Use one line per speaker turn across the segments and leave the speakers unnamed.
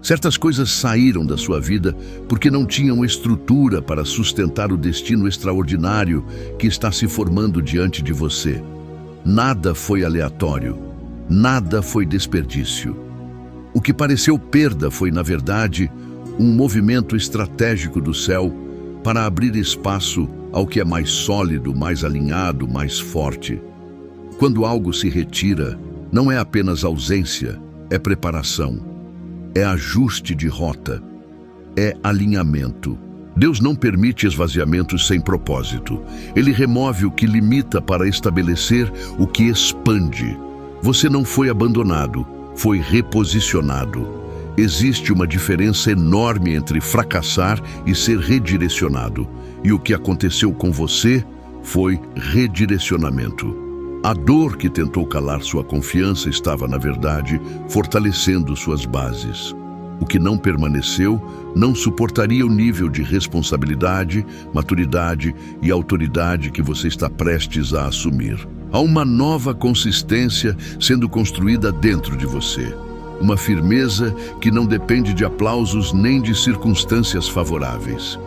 Certas coisas saíram da sua vida porque não tinham estrutura para sustentar o destino extraordinário que está se formando diante de você. Nada foi aleatório, nada foi desperdício. O que pareceu perda foi, na verdade, um movimento estratégico do céu para abrir espaço ao que é mais sólido, mais alinhado, mais forte. Quando algo se retira, não é apenas ausência, é preparação. É ajuste de rota, é alinhamento. Deus não permite esvaziamentos sem propósito. Ele remove o que limita para estabelecer o que expande. Você não foi abandonado, foi reposicionado. Existe uma diferença enorme entre fracassar e ser redirecionado. E o que aconteceu com você foi redirecionamento. A dor que tentou calar sua confiança estava, na verdade, fortalecendo suas bases. O que não permaneceu não suportaria o nível de responsabilidade, maturidade e autoridade que você está prestes a assumir. Há uma nova consistência sendo construída dentro de você. Uma firmeza que não depende de aplausos nem de circunstâncias favoráveis.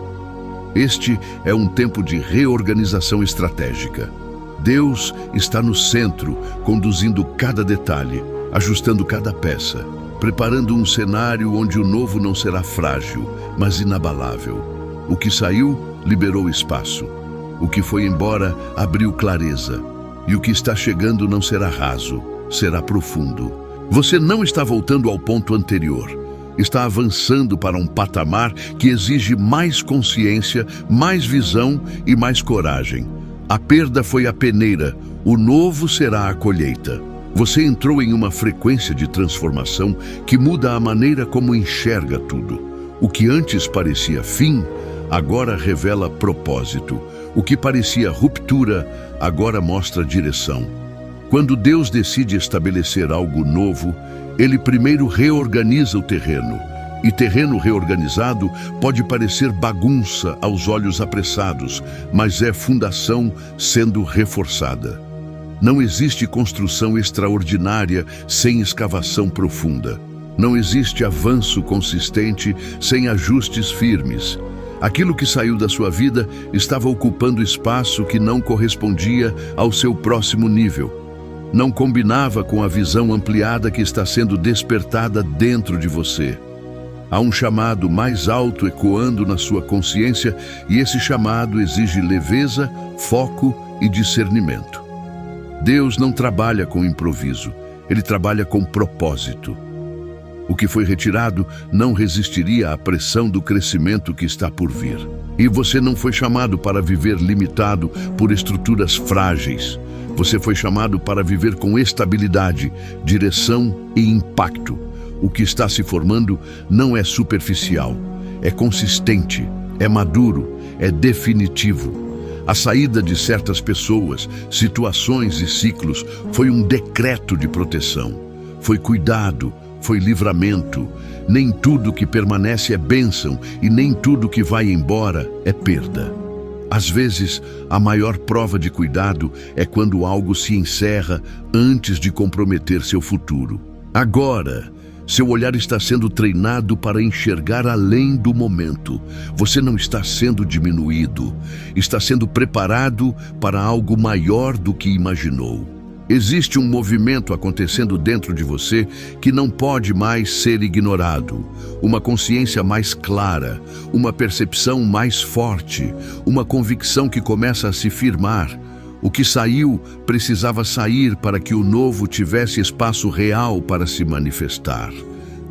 Este é um tempo de reorganização estratégica. Deus está no centro, conduzindo cada detalhe, ajustando cada peça, preparando um cenário onde o novo não será frágil, mas inabalável. O que saiu, liberou espaço. O que foi embora, abriu clareza. E o que está chegando não será raso, será profundo. Você não está voltando ao ponto anterior. Está avançando para um patamar que exige mais consciência, mais visão e mais coragem. A perda foi a peneira, o novo será a colheita. Você entrou em uma frequência de transformação que muda a maneira como enxerga tudo. O que antes parecia fim, agora revela propósito. O que parecia ruptura, agora mostra direção. Quando Deus decide estabelecer algo novo, Ele primeiro reorganiza o terreno. E terreno reorganizado pode parecer bagunça aos olhos apressados, mas é fundação sendo reforçada. Não existe construção extraordinária sem escavação profunda. Não existe avanço consistente sem ajustes firmes. Aquilo que saiu da sua vida estava ocupando espaço que não correspondia ao seu próximo nível. Não combinava com a visão ampliada que está sendo despertada dentro de você. Há um chamado mais alto ecoando na sua consciência e esse chamado exige leveza, foco e discernimento. Deus não trabalha com improviso, Ele trabalha com propósito. O que foi retirado não resistiria à pressão do crescimento que está por vir. E você não foi chamado para viver limitado por estruturas frágeis. Você foi chamado para viver com estabilidade, direção e impacto. O que está se formando não é superficial, é consistente, é maduro, é definitivo. A saída de certas pessoas, situações e ciclos foi um decreto de proteção. Foi cuidado, foi livramento. Nem tudo que permanece é bênção e nem tudo que vai embora é perda. Às vezes, a maior prova de cuidado é quando algo se encerra antes de comprometer seu futuro. Agora, seu olhar está sendo treinado para enxergar além do momento. Você não está sendo diminuído, está sendo preparado para algo maior do que imaginou. Existe um movimento acontecendo dentro de você que não pode mais ser ignorado. Uma consciência mais clara, uma percepção mais forte, uma convicção que começa a se firmar. O que saiu precisava sair para que o novo tivesse espaço real para se manifestar.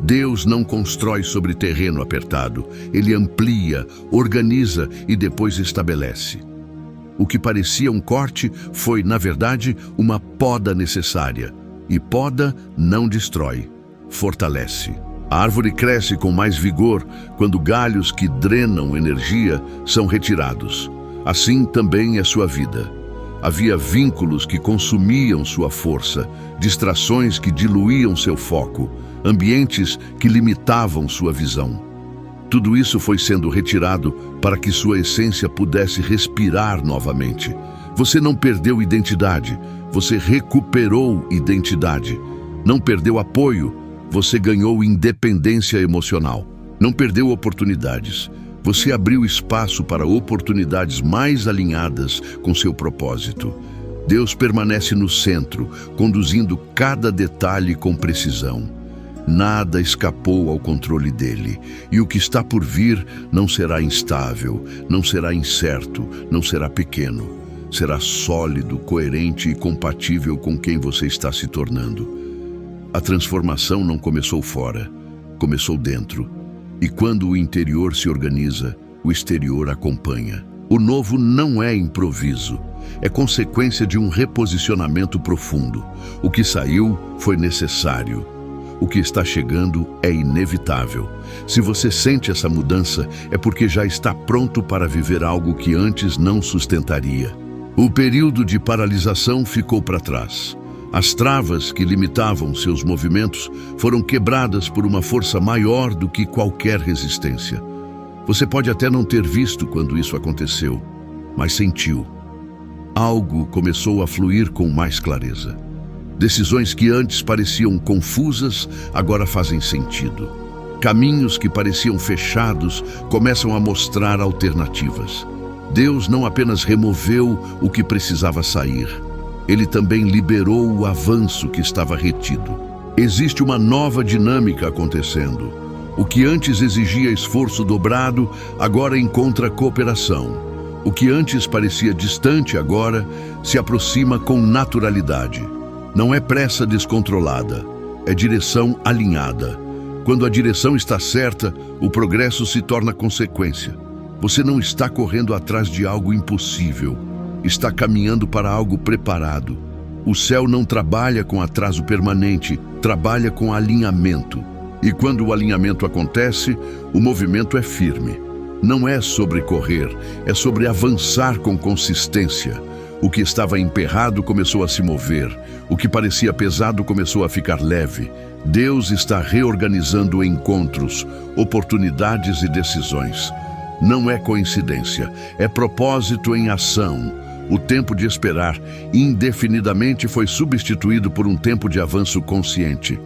Deus não constrói sobre terreno apertado. Ele amplia, organiza e depois estabelece. O que parecia um corte foi, na verdade, uma poda necessária. E poda não destrói, fortalece. A árvore cresce com mais vigor quando galhos que drenam energia são retirados. Assim também é sua vida. Havia vínculos que consumiam sua força, distrações que diluíam seu foco, ambientes que limitavam sua visão. Tudo isso foi sendo retirado para que sua essência pudesse respirar novamente. Você não perdeu identidade, você recuperou identidade. Não perdeu apoio, Você ganhou independência emocional. Não perdeu oportunidades. Você abriu espaço para oportunidades mais alinhadas com seu propósito. Deus permanece no centro, conduzindo cada detalhe com precisão. Nada escapou ao controle dele, e o que está por vir não será instável, não será incerto, não será pequeno. Será sólido, coerente e compatível com quem você está se tornando. A transformação não começou fora, começou dentro. E quando o interior se organiza, o exterior acompanha. O novo não é improviso, é consequência de um reposicionamento profundo. O que saiu foi necessário. O que está chegando é inevitável. Se você sente essa mudança, é porque já está pronto para viver algo que antes não sustentaria. O período de paralisação ficou para trás. As travas que limitavam seus movimentos foram quebradas por uma força maior do que qualquer resistência. Você pode até não ter visto quando isso aconteceu, mas sentiu. Algo começou a fluir com mais clareza. Decisões que antes pareciam confusas, agora fazem sentido. Caminhos que pareciam fechados começam a mostrar alternativas. Deus não apenas removeu o que precisava sair, Ele também liberou o avanço que estava retido. Existe uma nova dinâmica acontecendo. O que antes exigia esforço dobrado, agora encontra cooperação. O que antes parecia distante, agora se aproxima com naturalidade. Não é pressa descontrolada, é direção alinhada. Quando a direção está certa, o progresso se torna consequência. Você não está correndo atrás de algo impossível, está caminhando para algo preparado. O céu não trabalha com atraso permanente, trabalha com alinhamento. E quando o alinhamento acontece, o movimento é firme. Não é sobre correr, é sobre avançar com consistência. O que estava emperrado começou a se mover. O que parecia pesado começou a ficar leve. Deus está reorganizando encontros, oportunidades e decisões. Não é coincidência, é propósito em ação. O tempo de esperar indefinidamente foi substituído por um tempo de avanço consciente.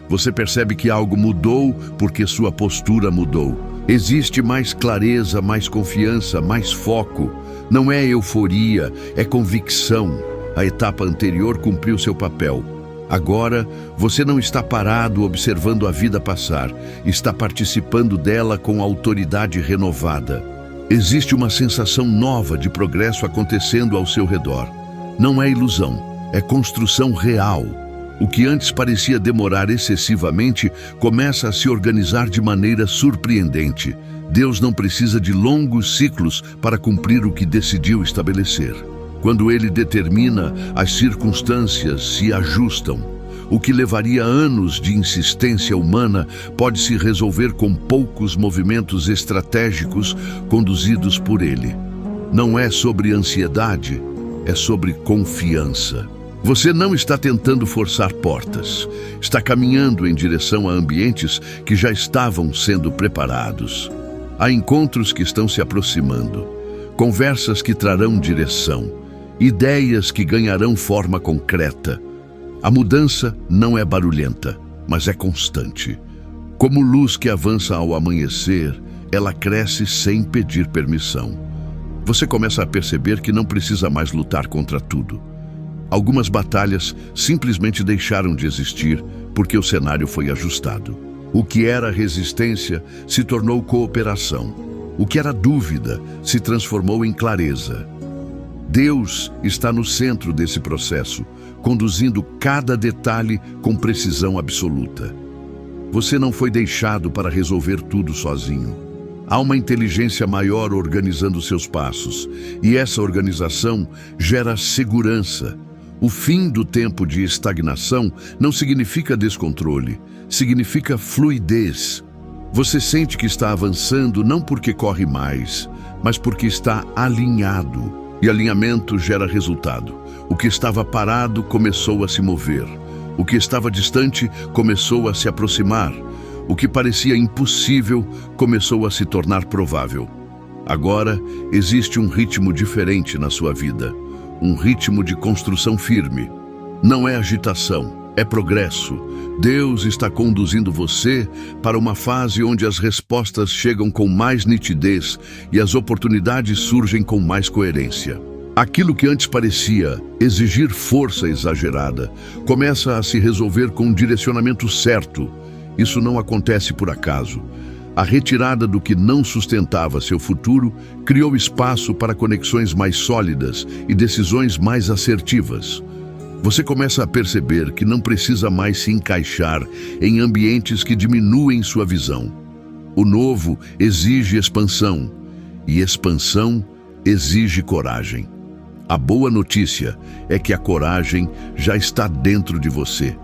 Você percebe que algo mudou porque sua postura mudou. Existe mais clareza, mais confiança, mais foco. Não é euforia, é convicção. A etapa anterior cumpriu seu papel. Agora, você não está parado observando a vida passar, está participando dela com autoridade renovada. Existe uma sensação nova de progresso acontecendo ao seu redor. Não é ilusão, é construção real. O que antes parecia demorar excessivamente começa a se organizar de maneira surpreendente. Deus não precisa de longos ciclos para cumprir o que decidiu estabelecer. Quando Ele determina, as circunstâncias se ajustam. O que levaria anos de insistência humana pode se resolver com poucos movimentos estratégicos conduzidos por Ele. Não é sobre ansiedade, é sobre confiança. Você não está tentando forçar portas, está caminhando em direção a ambientes que já estavam sendo preparados. Há encontros que estão se aproximando, conversas que trarão direção, ideias que ganharão forma concreta. A mudança não é barulhenta, mas é constante. Como luz que avança ao amanhecer, ela cresce sem pedir permissão. Você começa a perceber que não precisa mais lutar contra tudo. Algumas batalhas simplesmente deixaram de existir porque o cenário foi ajustado. O que era resistência se tornou cooperação. O que era dúvida se transformou em clareza. Deus está no centro desse processo, conduzindo cada detalhe com precisão absoluta. Você não foi deixado para resolver tudo sozinho. Há uma inteligência maior organizando seus passos, e essa organização gera segurança. O fim do tempo de estagnação não significa descontrole, significa fluidez. Você sente que está avançando não porque corre mais, mas porque está alinhado. E alinhamento gera resultado. O que estava parado começou a se mover. O que estava distante começou a se aproximar. O que parecia impossível começou a se tornar provável. Agora existe um ritmo diferente na sua vida. Um ritmo de construção firme. Não é agitação, é progresso. Deus está conduzindo você para uma fase onde as respostas chegam com mais nitidez e as oportunidades surgem com mais coerência. Aquilo que antes parecia exigir força exagerada começa a se resolver com um direcionamento certo. Isso não acontece por acaso. A retirada do que não sustentava seu futuro criou espaço para conexões mais sólidas e decisões mais assertivas. Você começa a perceber que não precisa mais se encaixar em ambientes que diminuem sua visão. O novo exige expansão, e expansão exige coragem. A boa notícia é que a coragem já está dentro de você.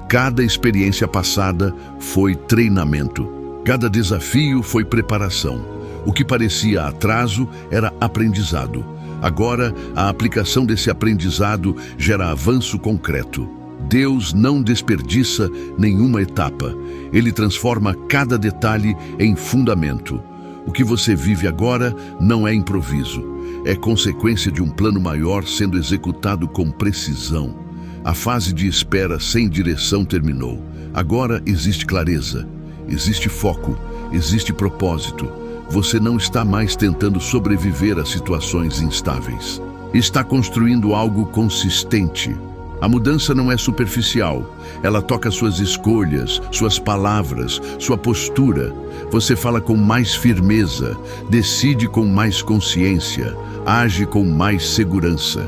Cada experiência passada foi treinamento. Cada desafio foi preparação. O que parecia atraso era aprendizado. Agora, a aplicação desse aprendizado gera avanço concreto. Deus não desperdiça nenhuma etapa. Ele transforma cada detalhe em fundamento. O que você vive agora não é improviso. É consequência de um plano maior sendo executado com precisão. A fase de espera sem direção terminou. Agora existe clareza, existe foco, existe propósito. Você não está mais tentando sobreviver a situações instáveis. Está construindo algo consistente. A mudança não é superficial. Ela toca suas escolhas, suas palavras, sua postura. Você fala com mais firmeza, decide com mais consciência, age com mais segurança.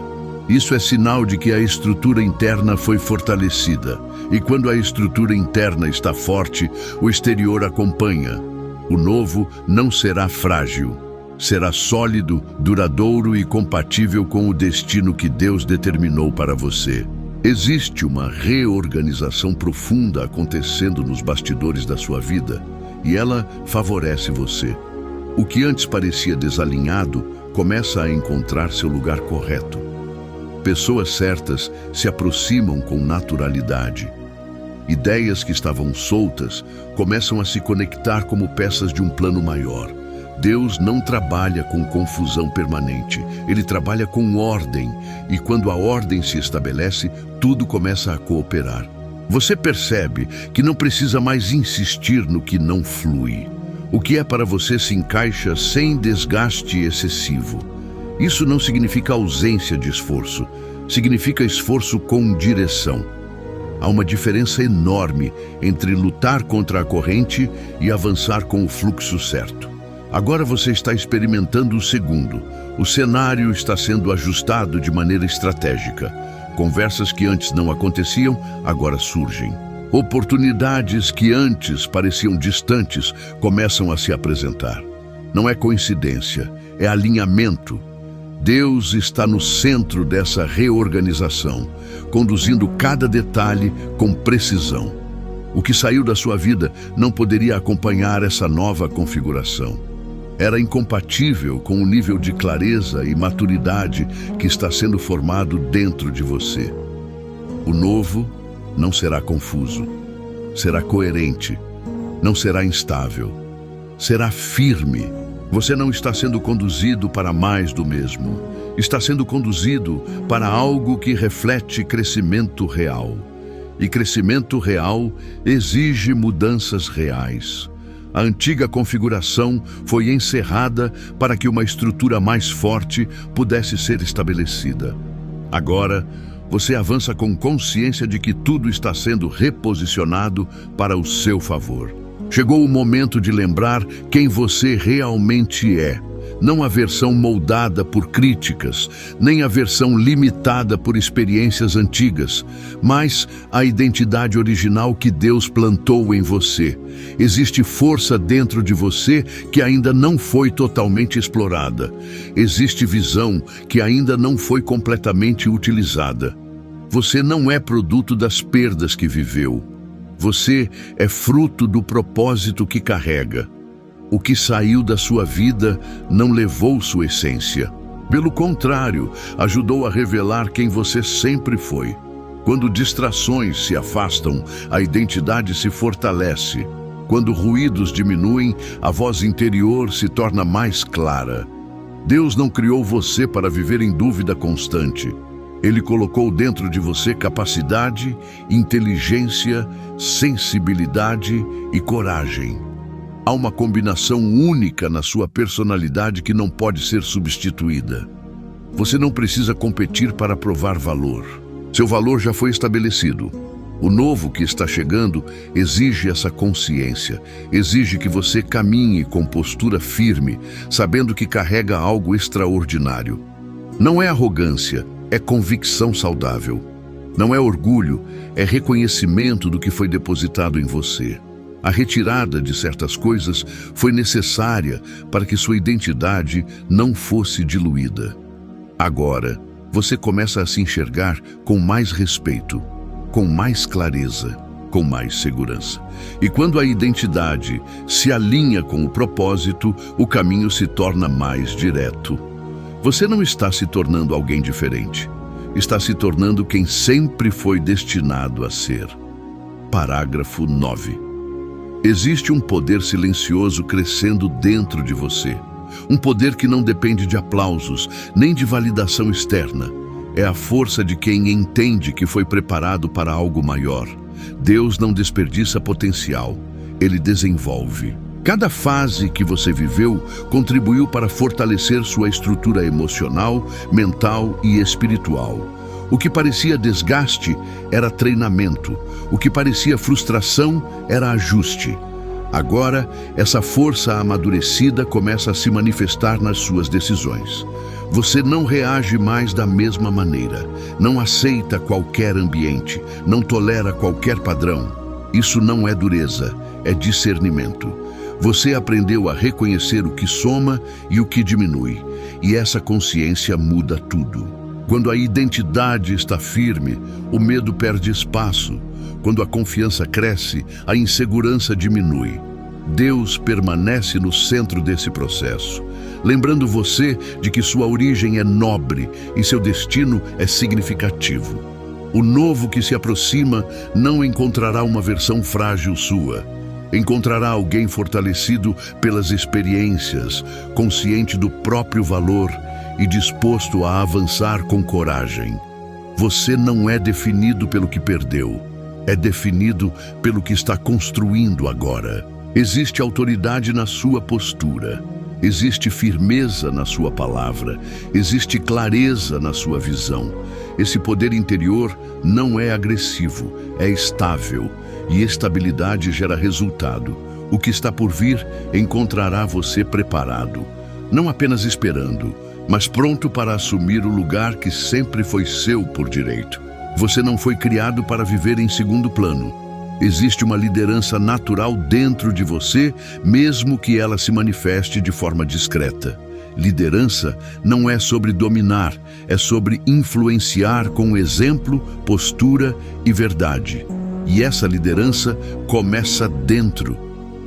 Isso é sinal de que a estrutura interna foi fortalecida. E quando a estrutura interna está forte, o exterior acompanha. O novo não será frágil. Será sólido, duradouro e compatível com o destino que Deus determinou para você. Existe uma reorganização profunda acontecendo nos bastidores da sua vida, e ela favorece você. O que antes parecia desalinhado começa a encontrar seu lugar correto. Pessoas certas se aproximam com naturalidade. Ideias que estavam soltas começam a se conectar como peças de um plano maior. Deus não trabalha com confusão permanente, Ele trabalha com ordem, e quando a ordem se estabelece, tudo começa a cooperar. Você percebe que não precisa mais insistir no que não flui. O que é para você se encaixa sem desgaste excessivo. Isso não significa ausência de esforço, significa esforço com direção. Há uma diferença enorme entre lutar contra a corrente e avançar com o fluxo certo. Agora você está experimentando o segundo. O cenário está sendo ajustado de maneira estratégica. Conversas que antes não aconteciam, agora surgem. Oportunidades que antes pareciam distantes começam a se apresentar. Não é coincidência, é alinhamento. Deus está no centro dessa reorganização, conduzindo cada detalhe com precisão. O que saiu da sua vida não poderia acompanhar essa nova configuração. Era incompatível com o nível de clareza e maturidade que está sendo formado dentro de você. O novo não será confuso, será coerente, não será instável, será firme. Você não está sendo conduzido para mais do mesmo. Está sendo conduzido para algo que reflete crescimento real. E crescimento real exige mudanças reais. A antiga configuração foi encerrada para que uma estrutura mais forte pudesse ser estabelecida. Agora, você avança com consciência de que tudo está sendo reposicionado para o seu favor. Chegou o momento de lembrar quem você realmente é. Não a versão moldada por críticas, nem a versão limitada por experiências antigas, mas a identidade original que Deus plantou em você. Existe força dentro de você que ainda não foi totalmente explorada. Existe visão que ainda não foi completamente utilizada. Você não é produto das perdas que viveu. Você é fruto do propósito que carrega. O que saiu da sua vida não levou sua essência. Pelo contrário, ajudou a revelar quem você sempre foi. Quando distrações se afastam, a identidade se fortalece. Quando ruídos diminuem, a voz interior se torna mais clara. Deus não criou você para viver em dúvida constante. Ele colocou dentro de você capacidade, inteligência, sensibilidade e coragem. Há uma combinação única na sua personalidade que não pode ser substituída. Você não precisa competir para provar valor. Seu valor já foi estabelecido. O novo que está chegando exige essa consciência, exige que você caminhe com postura firme, sabendo que carrega algo extraordinário. Não é arrogância, é convicção saudável. Não é orgulho, é reconhecimento do que foi depositado em você. A retirada de certas coisas foi necessária para que sua identidade não fosse diluída. Agora, você começa a se enxergar com mais respeito, com mais clareza, com mais segurança. E quando a identidade se alinha com o propósito, o caminho se torna mais direto. Você não está se tornando alguém diferente. Está se tornando quem sempre foi destinado a ser. Parágrafo 9. Existe um poder silencioso crescendo dentro de você. Um poder que não depende de aplausos, nem de validação externa. É a força de quem entende que foi preparado para algo maior. Deus não desperdiça potencial, Ele desenvolve. Cada fase que você viveu contribuiu para fortalecer sua estrutura emocional, mental e espiritual. O que parecia desgaste era treinamento. O que parecia frustração era ajuste. Agora, essa força amadurecida começa a se manifestar nas suas decisões. Você não reage mais da mesma maneira, não aceita qualquer ambiente, não tolera qualquer padrão. Isso não é dureza, é discernimento. Você aprendeu a reconhecer o que soma e o que diminui, e essa consciência muda tudo. Quando a identidade está firme, o medo perde espaço. Quando a confiança cresce, a insegurança diminui. Deus permanece no centro desse processo, lembrando você de que sua origem é nobre e seu destino é significativo. O novo que se aproxima não encontrará uma versão frágil sua. Encontrará alguém fortalecido pelas experiências, consciente do próprio valor e disposto a avançar com coragem. Você não é definido pelo que perdeu, é definido pelo que está construindo agora. Existe autoridade na sua postura, existe firmeza na sua palavra, existe clareza na sua visão. Esse poder interior não é agressivo, é estável, e estabilidade gera resultado. O que está por vir encontrará você preparado, não apenas esperando, mas pronto para assumir o lugar que sempre foi seu por direito. Você não foi criado para viver em segundo plano. Existe uma liderança natural dentro de você, mesmo que ela se manifeste de forma discreta. Liderança não é sobre dominar, é sobre influenciar com exemplo, postura e verdade. E essa liderança começa dentro.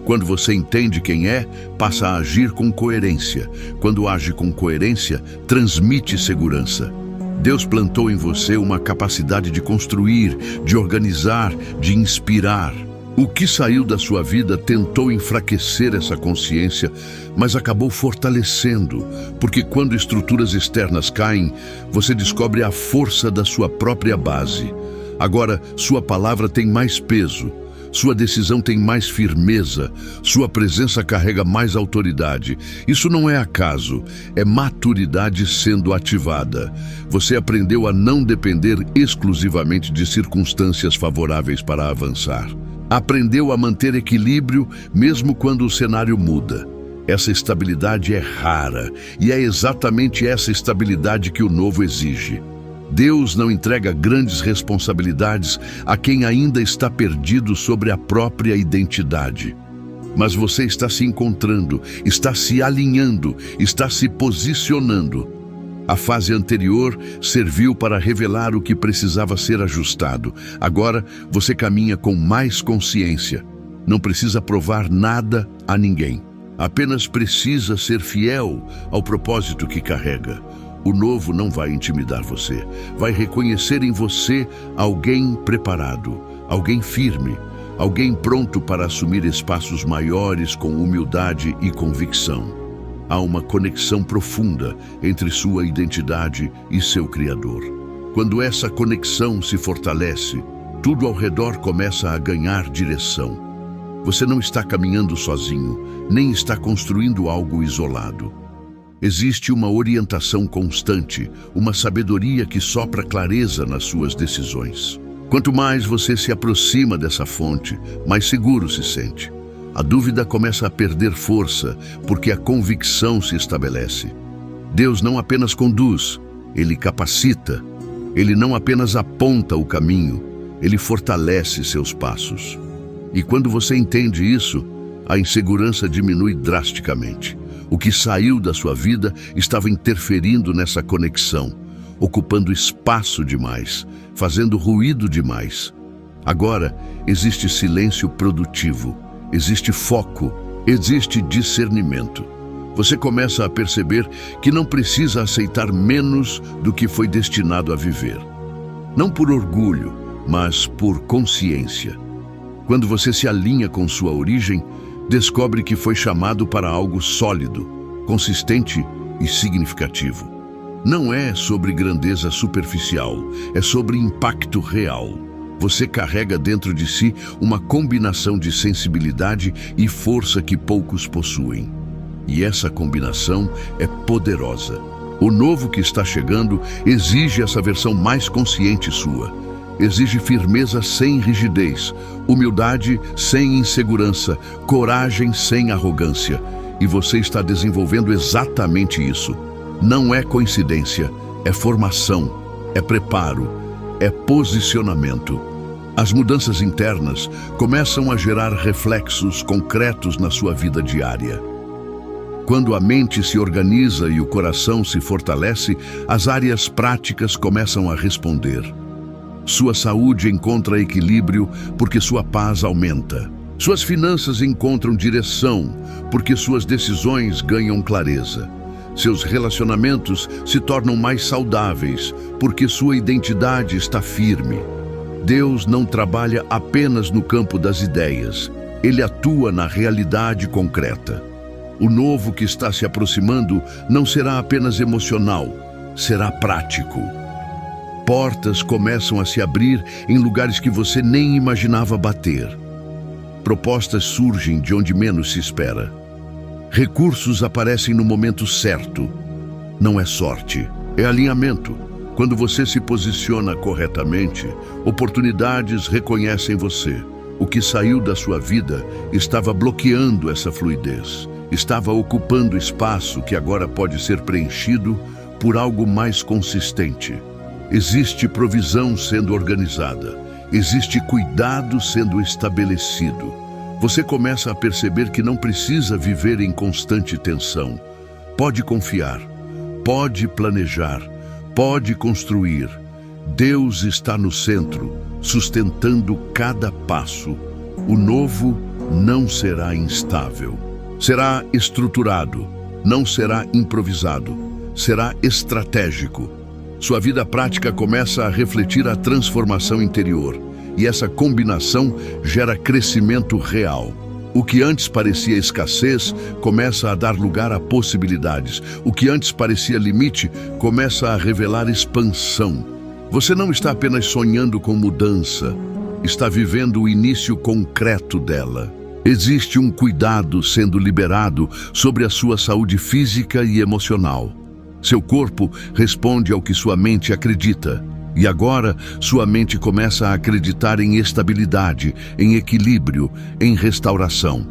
Quando você entende quem é, passa a agir com coerência. Quando age com coerência, transmite segurança. Deus plantou em você uma capacidade de construir, de organizar, de inspirar. O que saiu da sua vida tentou enfraquecer essa consciência, mas acabou fortalecendo, porque quando estruturas externas caem, você descobre a força da sua própria base. Agora, sua palavra tem mais peso. Sua decisão tem mais firmeza, sua presença carrega mais autoridade. Isso não é acaso, é maturidade sendo ativada. Você aprendeu a não depender exclusivamente de circunstâncias favoráveis para avançar. Aprendeu a manter equilíbrio mesmo quando o cenário muda. Essa estabilidade é rara e é exatamente essa estabilidade que o novo exige. Deus não entrega grandes responsabilidades a quem ainda está perdido sobre a própria identidade. Mas você está se encontrando, está se alinhando, está se posicionando. A fase anterior serviu para revelar o que precisava ser ajustado. Agora você caminha com mais consciência. Não precisa provar nada a ninguém. Apenas precisa ser fiel ao propósito que carrega. O novo não vai intimidar você, vai reconhecer em você alguém preparado, alguém firme, alguém pronto para assumir espaços maiores com humildade e convicção. Há uma conexão profunda entre sua identidade e seu Criador. Quando essa conexão se fortalece, tudo ao redor começa a ganhar direção. Você não está caminhando sozinho, nem está construindo algo isolado. Existe uma orientação constante, uma sabedoria que sopra clareza nas suas decisões. Quanto mais você se aproxima dessa fonte, mais seguro se sente. A dúvida começa a perder força, porque a convicção se estabelece. Deus não apenas conduz, Ele capacita. Ele não apenas aponta o caminho, Ele fortalece seus passos. E quando você entende isso, a insegurança diminui drasticamente. O que saiu da sua vida estava interferindo nessa conexão, ocupando espaço demais, fazendo ruído demais. Agora, existe silêncio produtivo, existe foco, existe discernimento. Você começa a perceber que não precisa aceitar menos do que foi destinado a viver. Não por orgulho, mas por consciência. Quando você se alinha com sua origem, descobre que foi chamado para algo sólido, consistente e significativo. Não é sobre grandeza superficial, é sobre impacto real. Você carrega dentro de si uma combinação de sensibilidade e força que poucos possuem. E essa combinação é poderosa. O novo que está chegando exige essa versão mais consciente sua. Exige firmeza sem rigidez, humildade sem insegurança, coragem sem arrogância. E você está desenvolvendo exatamente isso. Não é coincidência, é formação, é preparo, é posicionamento. As mudanças internas começam a gerar reflexos concretos na sua vida diária. Quando a mente se organiza e o coração se fortalece, as áreas práticas começam a responder. Sua saúde encontra equilíbrio porque sua paz aumenta. Suas finanças encontram direção porque suas decisões ganham clareza. Seus relacionamentos se tornam mais saudáveis porque sua identidade está firme. Deus não trabalha apenas no campo das ideias. Ele atua na realidade concreta. O novo que está se aproximando não será apenas emocional, será prático. Portas começam a se abrir em lugares que você nem imaginava bater. Propostas surgem de onde menos se espera. Recursos aparecem no momento certo. Não é sorte, é alinhamento. Quando você se posiciona corretamente, oportunidades reconhecem você. O que saiu da sua vida estava bloqueando essa fluidez. Estava ocupando espaço que agora pode ser preenchido por algo mais consistente. Existe provisão sendo organizada. Existe cuidado sendo estabelecido. Você começa a perceber que não precisa viver em constante tensão. Pode confiar, pode planejar, pode construir. Deus está no centro, sustentando cada passo. O novo não será instável. Será estruturado, não será improvisado, será estratégico. Sua vida prática começa a refletir a transformação interior, e essa combinação gera crescimento real. O que antes parecia escassez começa a dar lugar a possibilidades. O que antes parecia limite começa a revelar expansão. Você não está apenas sonhando com mudança, está vivendo o início concreto dela. Existe um cuidado sendo liberado sobre a sua saúde física e emocional. Seu corpo responde ao que sua mente acredita. E agora, sua mente começa a acreditar em estabilidade, em equilíbrio, em restauração.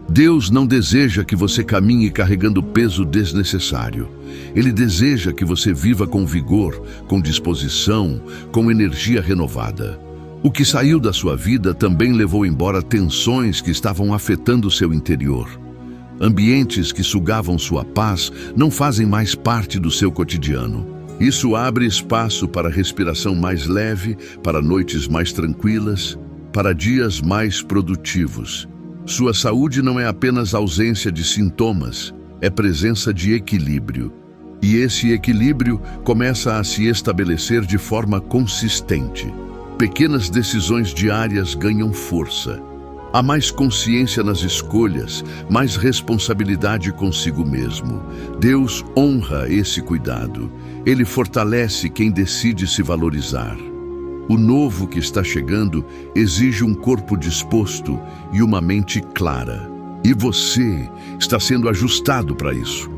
Deus não deseja que você caminhe carregando peso desnecessário. Ele deseja que você viva com vigor, com disposição, com energia renovada. O que saiu da sua vida também levou embora tensões que estavam afetando seu interior. Ambientes que sugavam sua paz não fazem mais parte do seu cotidiano. Isso abre espaço para respiração mais leve, para noites mais tranquilas, para dias mais produtivos. Sua saúde não é apenas ausência de sintomas, é presença de equilíbrio. E esse equilíbrio começa a se estabelecer de forma consistente. Pequenas decisões diárias ganham força. Há mais consciência nas escolhas, mais responsabilidade consigo mesmo. Deus honra esse cuidado. Ele fortalece quem decide se valorizar. O novo que está chegando exige um corpo disposto e uma mente clara. E você está sendo ajustado para isso.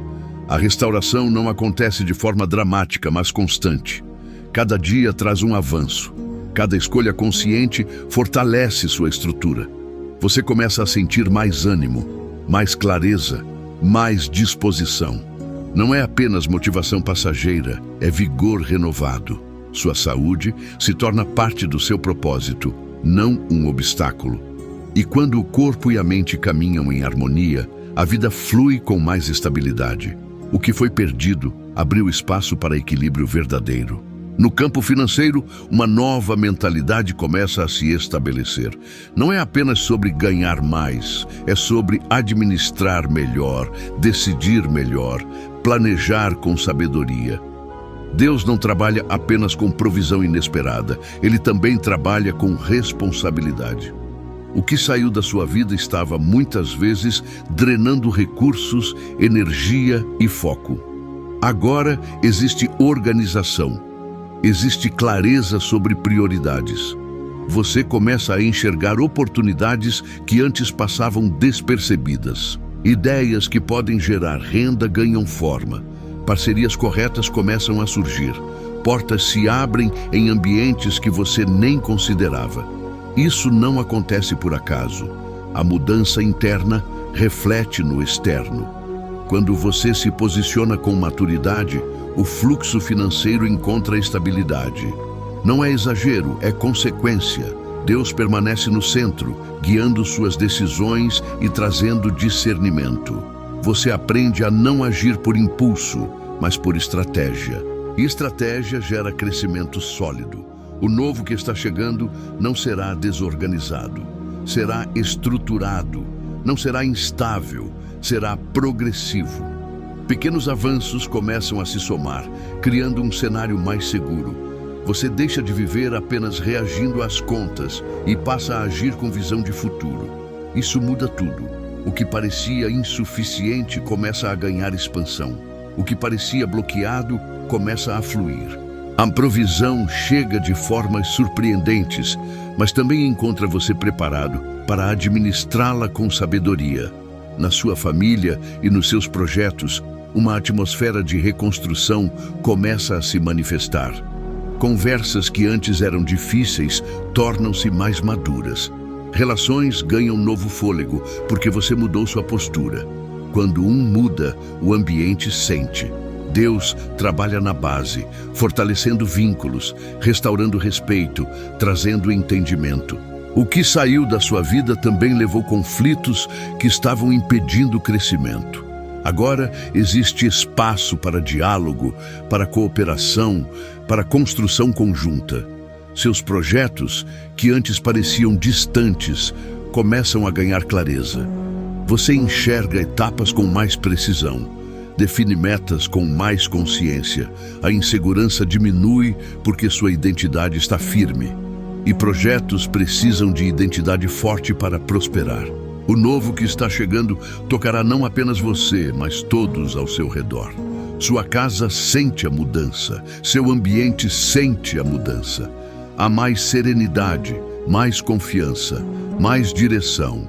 A restauração não acontece de forma dramática, mas constante. Cada dia traz um avanço. Cada escolha consciente fortalece sua estrutura. Você começa a sentir mais ânimo, mais clareza, mais disposição. Não é apenas motivação passageira, é vigor renovado. Sua saúde se torna parte do seu propósito, não um obstáculo. E quando o corpo e a mente caminham em harmonia, a vida flui com mais estabilidade. O que foi perdido abriu espaço para equilíbrio verdadeiro. No campo financeiro, uma nova mentalidade começa a se estabelecer. Não é apenas sobre ganhar mais, é sobre administrar melhor, decidir melhor, planejar com sabedoria. Deus não trabalha apenas com provisão inesperada, Ele também trabalha com responsabilidade. O que saiu da sua vida estava, muitas vezes, drenando recursos, energia e foco. Agora existe organização, existe clareza sobre prioridades. Você começa a enxergar oportunidades que antes passavam despercebidas. Ideias que podem gerar renda ganham forma. Parcerias corretas começam a surgir. Portas se abrem em ambientes que você nem considerava. Isso não acontece por acaso. A mudança interna reflete no externo. Quando você se posiciona com maturidade, o fluxo financeiro encontra estabilidade. Não é exagero, é consequência. Deus permanece no centro, guiando suas decisões e trazendo discernimento. Você aprende a não agir por impulso, mas por estratégia. E estratégia gera crescimento sólido. O novo que está chegando não será desorganizado, será estruturado, não será instável, será progressivo. Pequenos avanços começam a se somar, criando um cenário mais seguro. Você deixa de viver apenas reagindo às contas e passa a agir com visão de futuro. Isso muda tudo. O que parecia insuficiente começa a ganhar expansão. O que parecia bloqueado começa a fluir. A provisão chega de formas surpreendentes, mas também encontra você preparado para administrá-la com sabedoria. Na sua família e nos seus projetos, uma atmosfera de reconstrução começa a se manifestar. Conversas que antes eram difíceis tornam-se mais maduras. Relações ganham novo fôlego porque você mudou sua postura. Quando um muda, o ambiente sente. Deus trabalha na base, fortalecendo vínculos, restaurando respeito, trazendo entendimento. O que saiu da sua vida também levou conflitos que estavam impedindo o crescimento. Agora existe espaço para diálogo, para cooperação, para construção conjunta. Seus projetos, que antes pareciam distantes, começam a ganhar clareza. Você enxerga etapas com mais precisão. Define metas com mais consciência. A insegurança diminui porque sua identidade está firme. E projetos precisam de identidade forte para prosperar. O novo que está chegando tocará não apenas você, mas todos ao seu redor. Sua casa sente a mudança, seu ambiente sente a mudança. Há mais serenidade, mais confiança, mais direção.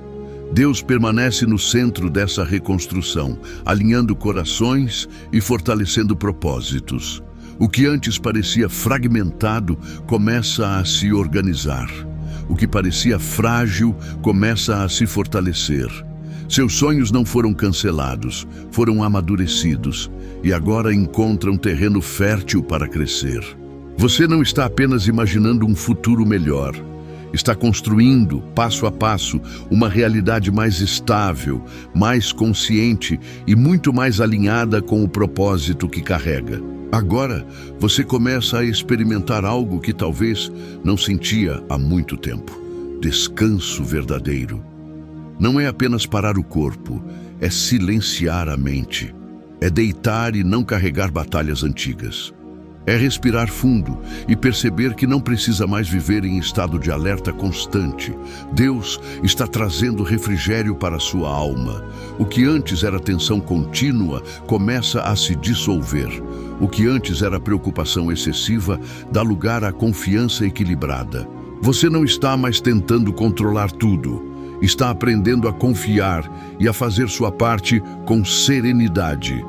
Deus permanece no centro dessa reconstrução, alinhando corações e fortalecendo propósitos. O que antes parecia fragmentado começa a se organizar. O que parecia frágil começa a se fortalecer. Seus sonhos não foram cancelados, foram amadurecidos e agora encontram terreno fértil para crescer. Você não está apenas imaginando um futuro melhor. Está construindo, passo a passo, uma realidade mais estável, mais consciente e muito mais alinhada com o propósito que carrega. Agora, você começa a experimentar algo que talvez não sentia há muito tempo. Descanso verdadeiro. Não é apenas parar o corpo, é silenciar a mente. É deitar e não carregar batalhas antigas. É respirar fundo e perceber que não precisa mais viver em estado de alerta constante. Deus está trazendo refrigério para a sua alma. O que antes era tensão contínua começa a se dissolver. O que antes era preocupação excessiva dá lugar à confiança equilibrada. Você não está mais tentando controlar tudo. Está aprendendo a confiar e a fazer sua parte com serenidade.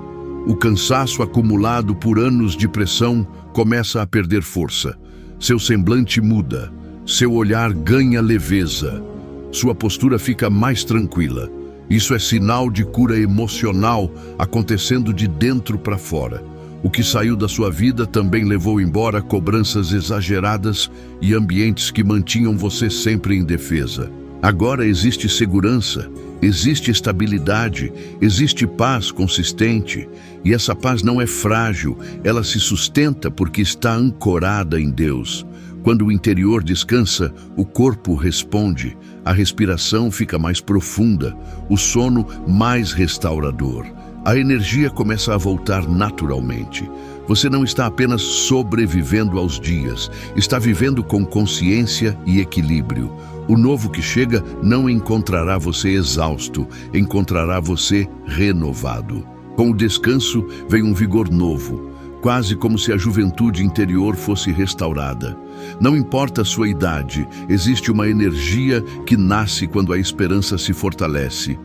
O cansaço acumulado por anos de pressão começa a perder força. Seu semblante muda, seu olhar ganha leveza, sua postura fica mais tranquila. Isso é sinal de cura emocional acontecendo de dentro para fora. O que saiu da sua vida também levou embora cobranças exageradas e ambientes que mantinham você sempre em defesa. Agora existe segurança, existe estabilidade, existe paz consistente. E essa paz não é frágil, ela se sustenta porque está ancorada em Deus. Quando o interior descansa, o corpo responde, a respiração fica mais profunda, o sono mais restaurador. A energia começa a voltar naturalmente. Você não está apenas sobrevivendo aos dias, está vivendo com consciência e equilíbrio. O novo que chega não encontrará você exausto, encontrará você renovado. Com o descanso vem um vigor novo, quase como se a juventude interior fosse restaurada. Não importa a sua idade, existe uma energia que nasce quando a esperança se fortalece.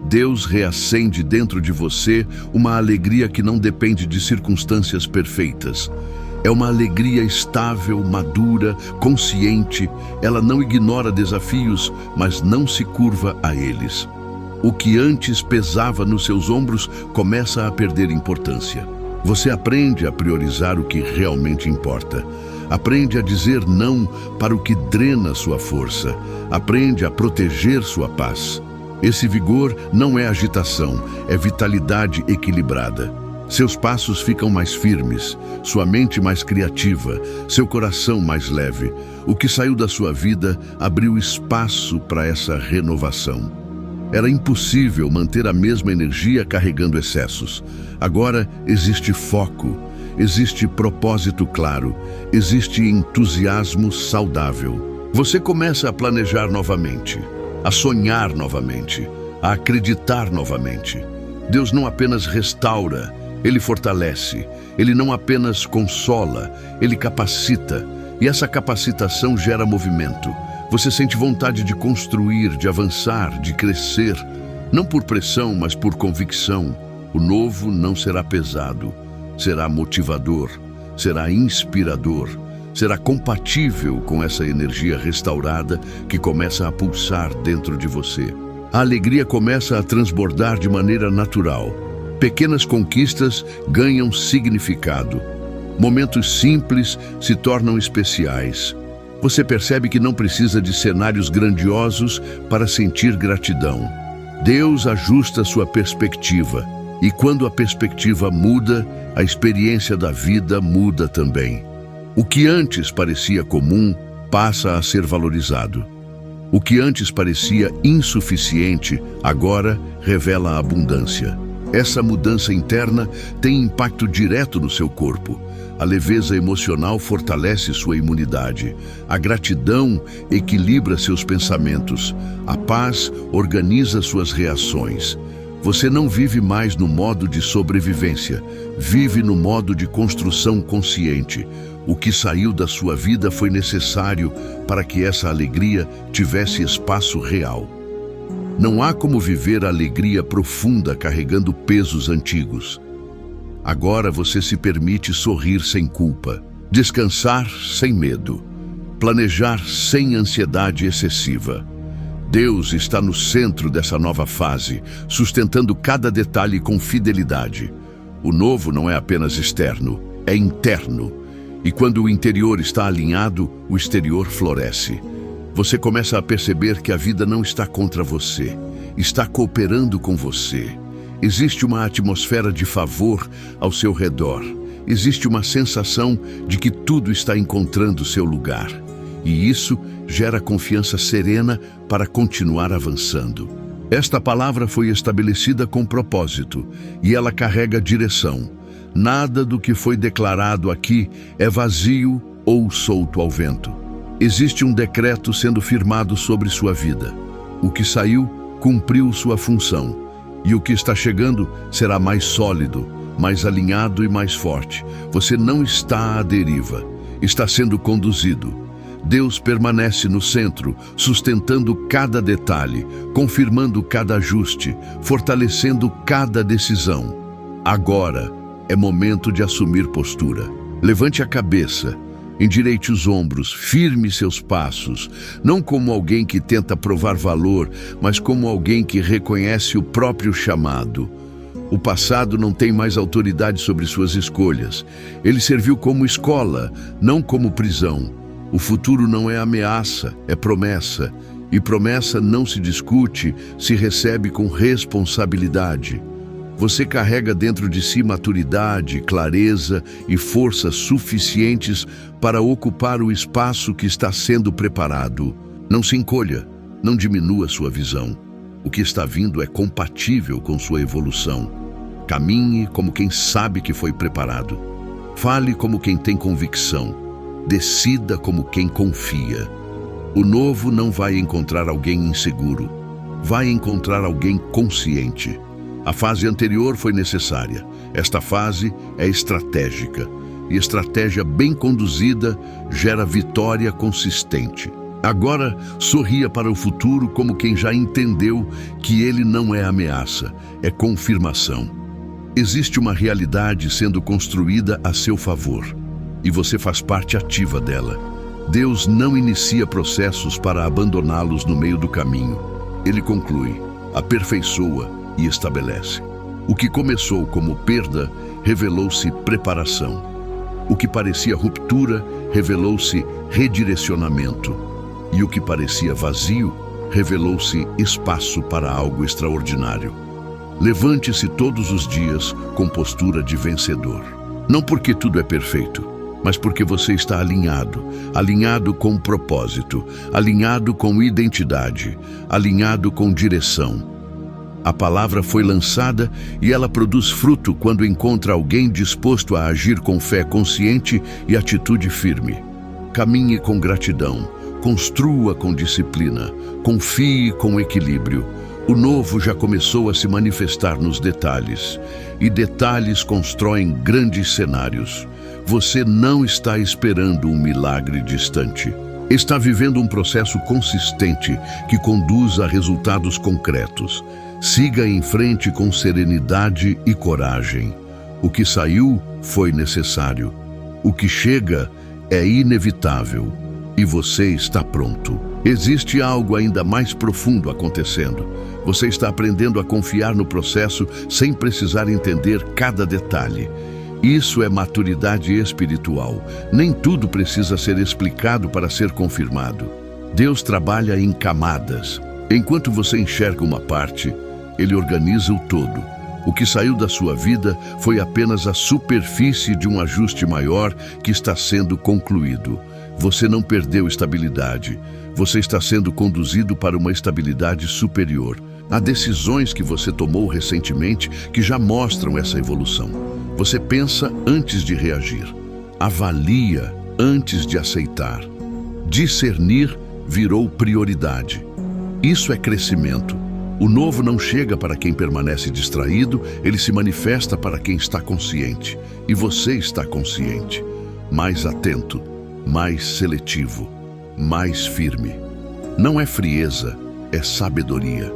Deus reacende dentro de você uma alegria que não depende de circunstâncias perfeitas. É uma alegria estável, madura, consciente. Ela não ignora desafios, mas não se curva a eles. O que antes pesava nos seus ombros começa a perder importância. Você aprende a priorizar o que realmente importa. Aprende a dizer não para o que drena sua força. Aprende a proteger sua paz. Esse vigor não é agitação, é vitalidade equilibrada. Seus passos ficam mais firmes, sua mente mais criativa, seu coração mais leve. O que saiu da sua vida abriu espaço para essa renovação. Era impossível manter a mesma energia carregando excessos. Agora existe foco, existe propósito claro, existe entusiasmo saudável. Você começa a planejar novamente, a sonhar novamente, a acreditar novamente. Deus não apenas restaura, Ele fortalece. Ele não apenas consola, Ele capacita. E essa capacitação gera movimento. Você sente vontade de construir, de avançar, de crescer. Não por pressão, mas por convicção. O novo não será pesado, será motivador, será inspirador. Será compatível com essa energia restaurada que começa a pulsar dentro de você. A alegria começa a transbordar de maneira natural. Pequenas conquistas ganham significado. Momentos simples se tornam especiais. Você percebe que não precisa de cenários grandiosos para sentir gratidão. Deus ajusta sua perspectiva. E quando a perspectiva muda, a experiência da vida muda também. O que antes parecia comum passa a ser valorizado. O que antes parecia insuficiente, agora revela abundância. Essa mudança interna tem impacto direto no seu corpo. A leveza emocional fortalece sua imunidade. A gratidão equilibra seus pensamentos. A paz organiza suas reações. Você não vive mais no modo de sobrevivência, vive no modo de construção consciente. O que saiu da sua vida foi necessário para que essa alegria tivesse espaço real. Não há como viver a alegria profunda carregando pesos antigos. Agora você se permite sorrir sem culpa, descansar sem medo, planejar sem ansiedade excessiva. Deus está no centro dessa nova fase, sustentando cada detalhe com fidelidade. O novo não é apenas externo, é interno. E quando o interior está alinhado, o exterior floresce. Você começa a perceber que a vida não está contra você, está cooperando com você. Existe uma atmosfera de favor ao seu redor. Existe uma sensação de que tudo está encontrando seu lugar. E isso gera confiança serena para continuar avançando. Esta palavra foi estabelecida com propósito e ela carrega direção. Nada do que foi declarado aqui é vazio ou solto ao vento. Existe um decreto sendo firmado sobre sua vida. O que saiu cumpriu sua função, e o que está chegando será mais sólido, mais alinhado e mais forte. Você não está à deriva, está sendo conduzido. Deus permanece no centro, sustentando cada detalhe, confirmando cada ajuste, fortalecendo cada decisão. Agora é momento de assumir postura. Levante a cabeça, endireite os ombros, firme seus passos, não como alguém que tenta provar valor, mas como alguém que reconhece o próprio chamado. O passado não tem mais autoridade sobre suas escolhas. Ele serviu como escola, não como prisão. O futuro não é ameaça, é promessa. E promessa não se discute, se recebe com responsabilidade. Você carrega dentro de si maturidade, clareza e forças suficientes para ocupar o espaço que está sendo preparado. Não se encolha, não diminua sua visão. O que está vindo é compatível com sua evolução. Caminhe como quem sabe que foi preparado. Fale como quem tem convicção. Decida como quem confia. O novo não vai encontrar alguém inseguro. Vai encontrar alguém consciente. A fase anterior foi necessária. Esta fase é estratégica. E estratégia bem conduzida gera vitória consistente. Agora, sorria para o futuro como quem já entendeu que ele não é ameaça, é confirmação. Existe uma realidade sendo construída a seu favor, e você faz parte ativa dela. Deus não inicia processos para abandoná-los no meio do caminho. Ele conclui, aperfeiçoa e estabelece. O que começou como perda revelou-se preparação. O que parecia ruptura revelou-se redirecionamento. E o que parecia vazio revelou-se espaço para algo extraordinário. Levante-se todos os dias com postura de vencedor. Não porque tudo é perfeito, mas porque você está alinhado com propósito, alinhado com identidade, alinhado com direção. A palavra foi lançada e ela produz fruto quando encontra alguém disposto a agir com fé consciente e atitude firme. Caminhe com gratidão, construa com disciplina, confie com equilíbrio. O novo já começou a se manifestar nos detalhes, e detalhes constroem grandes cenários. Você não está esperando um milagre distante. Está vivendo um processo consistente que conduz a resultados concretos. Siga em frente com serenidade e coragem. O que saiu foi necessário. O que chega é inevitável. E você está pronto. Existe algo ainda mais profundo acontecendo. Você está aprendendo a confiar no processo sem precisar entender cada detalhe. Isso é maturidade espiritual. Nem tudo precisa ser explicado para ser confirmado. Deus trabalha em camadas. Enquanto você enxerga uma parte, Ele organiza o todo. O que saiu da sua vida foi apenas a superfície de um ajuste maior que está sendo concluído. Você não perdeu estabilidade. Você está sendo conduzido para uma estabilidade superior. Há decisões que você tomou recentemente que já mostram essa evolução. Você pensa antes de reagir. Avalia antes de aceitar. Discernir virou prioridade. Isso é crescimento. O novo não chega para quem permanece distraído, ele se manifesta para quem está consciente. E você está consciente. Mais atento, mais seletivo, mais firme. Não é frieza, é sabedoria.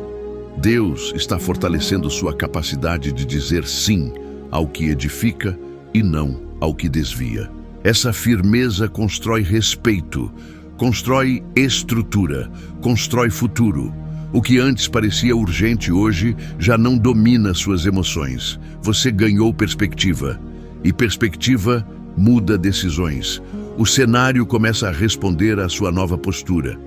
Deus está fortalecendo sua capacidade de dizer sim ao que edifica e não ao que desvia. Essa firmeza constrói respeito, constrói estrutura, constrói futuro. O que antes parecia urgente hoje já não domina suas emoções. Você ganhou perspectiva. E perspectiva muda decisões. O cenário começa a responder à sua nova postura.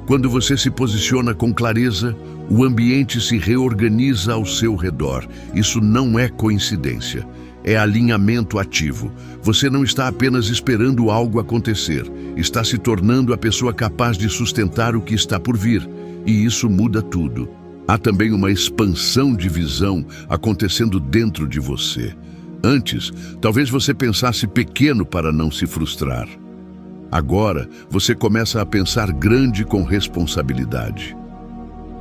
Quando você se posiciona com clareza, o ambiente se reorganiza ao seu redor. Isso não é coincidência. É alinhamento ativo. Você não está apenas esperando algo acontecer. Está se tornando a pessoa capaz de sustentar o que está por vir. E isso muda tudo. Há também uma expansão de visão acontecendo dentro de você. Antes, talvez você pensasse pequeno para não se frustrar. Agora, você começa a pensar grande com responsabilidade.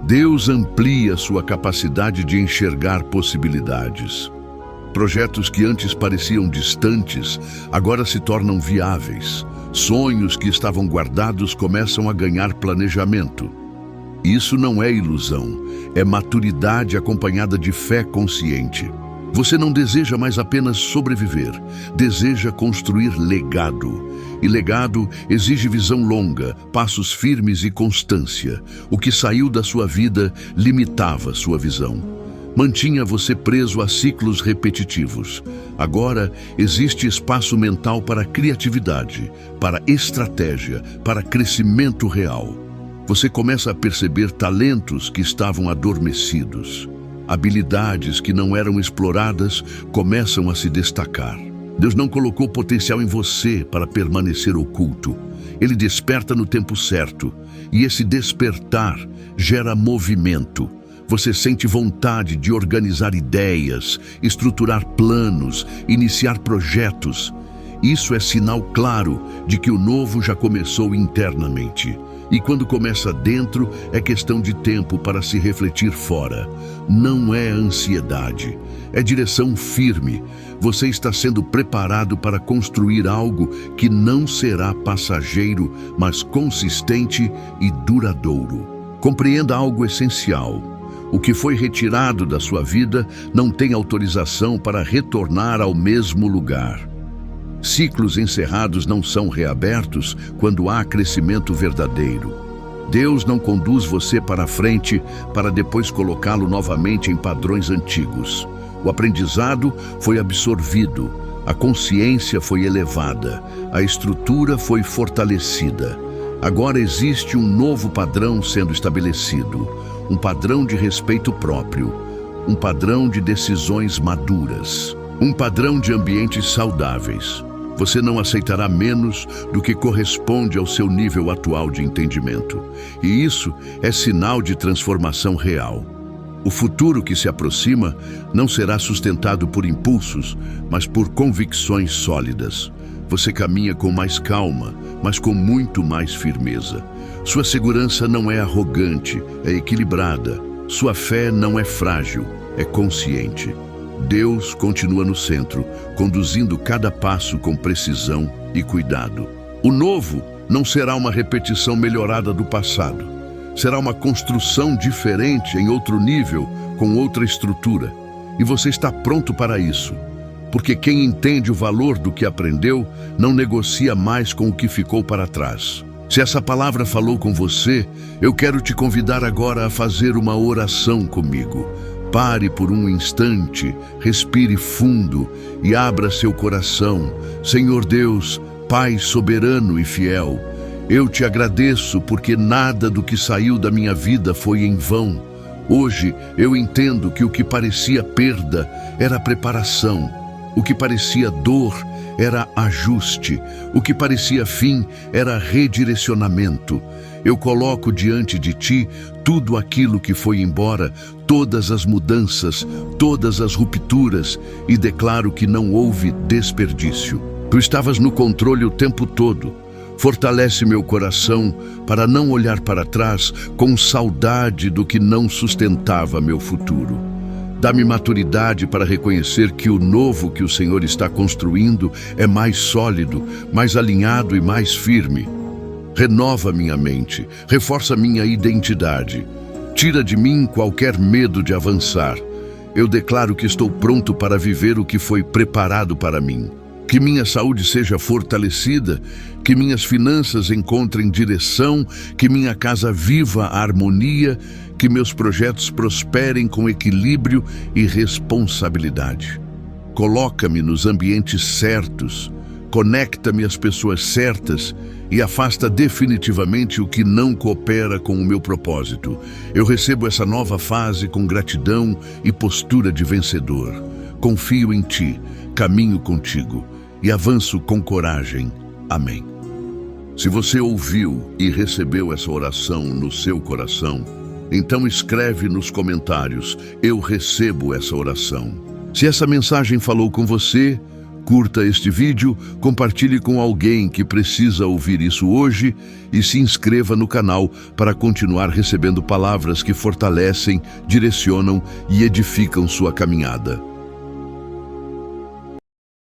Deus amplia sua capacidade de enxergar possibilidades. Projetos que antes pareciam distantes, agora se tornam viáveis. Sonhos que estavam guardados começam a ganhar planejamento. Isso não é ilusão, é maturidade acompanhada de fé consciente. Você não deseja mais apenas sobreviver, deseja construir legado. E legado exige visão longa, passos firmes e constância. O que saiu da sua vida limitava sua visão. Mantinha você preso a ciclos repetitivos. Agora existe espaço mental para criatividade, para estratégia, para crescimento real. Você começa a perceber talentos que estavam adormecidos. Habilidades que não eram exploradas começam a se destacar. Deus não colocou potencial em você para permanecer oculto. Ele desperta no tempo certo, e esse despertar gera movimento. Você sente vontade de organizar ideias, estruturar planos, iniciar projetos. Isso é sinal claro de que o novo já começou internamente. E quando começa dentro, é questão de tempo para se refletir fora. Não é ansiedade, é direção firme. Você está sendo preparado para construir algo que não será passageiro, mas consistente e duradouro. Compreenda algo essencial. O que foi retirado da sua vida não tem autorização para retornar ao mesmo lugar. Ciclos encerrados não são reabertos quando há crescimento verdadeiro. Deus não conduz você para frente para depois colocá-lo novamente em padrões antigos. O aprendizado foi absorvido, a consciência foi elevada, a estrutura foi fortalecida. Agora existe um novo padrão sendo estabelecido, um padrão de respeito próprio, um padrão de decisões maduras, um padrão de ambientes saudáveis. Você não aceitará menos do que corresponde ao seu nível atual de entendimento. E isso é sinal de transformação real. O futuro que se aproxima não será sustentado por impulsos, mas por convicções sólidas. Você caminha com mais calma, mas com muito mais firmeza. Sua segurança não é arrogante, é equilibrada. Sua fé não é frágil, é consciente. Deus continua no centro, conduzindo cada passo com precisão e cuidado. O novo não será uma repetição melhorada do passado. Será uma construção diferente em outro nível, com outra estrutura. E você está pronto para isso. Porque quem entende o valor do que aprendeu, não negocia mais com o que ficou para trás. Se essa palavra falou com você, eu quero te convidar agora a fazer uma oração comigo. Pare por um instante, respire fundo e abra seu coração. Senhor Deus, Pai soberano e fiel, eu te agradeço porque nada do que saiu da minha vida foi em vão. Hoje eu entendo que o que parecia perda era preparação, o que parecia dor era ajuste, o que parecia fim era redirecionamento. Eu coloco diante de ti tudo aquilo que foi embora, todas as mudanças, todas as rupturas, e declaro que não houve desperdício. Tu estavas no controle o tempo todo. Fortalece meu coração para não olhar para trás com saudade do que não sustentava meu futuro. Dá-me maturidade para reconhecer que o novo que o Senhor está construindo é mais sólido, mais alinhado e mais firme. Renova minha mente, reforça minha identidade. Tira de mim qualquer medo de avançar. Eu declaro que estou pronto para viver o que foi preparado para mim. Que minha saúde seja fortalecida, que minhas finanças encontrem direção, que minha casa viva a harmonia, que meus projetos prosperem com equilíbrio e responsabilidade. Coloca-me nos ambientes certos, conecta-me às pessoas certas e afasta definitivamente o que não coopera com o meu propósito. Eu recebo essa nova fase com gratidão e postura de vencedor. Confio em ti, caminho contigo e avanço com coragem. Amém. Se você ouviu e recebeu essa oração no seu coração, então escreve nos comentários: eu recebo essa oração. Se essa mensagem falou com você, curta este vídeo, compartilhe com alguém que precisa ouvir isso hoje e se inscreva no canal para continuar recebendo palavras que fortalecem, direcionam e edificam sua caminhada.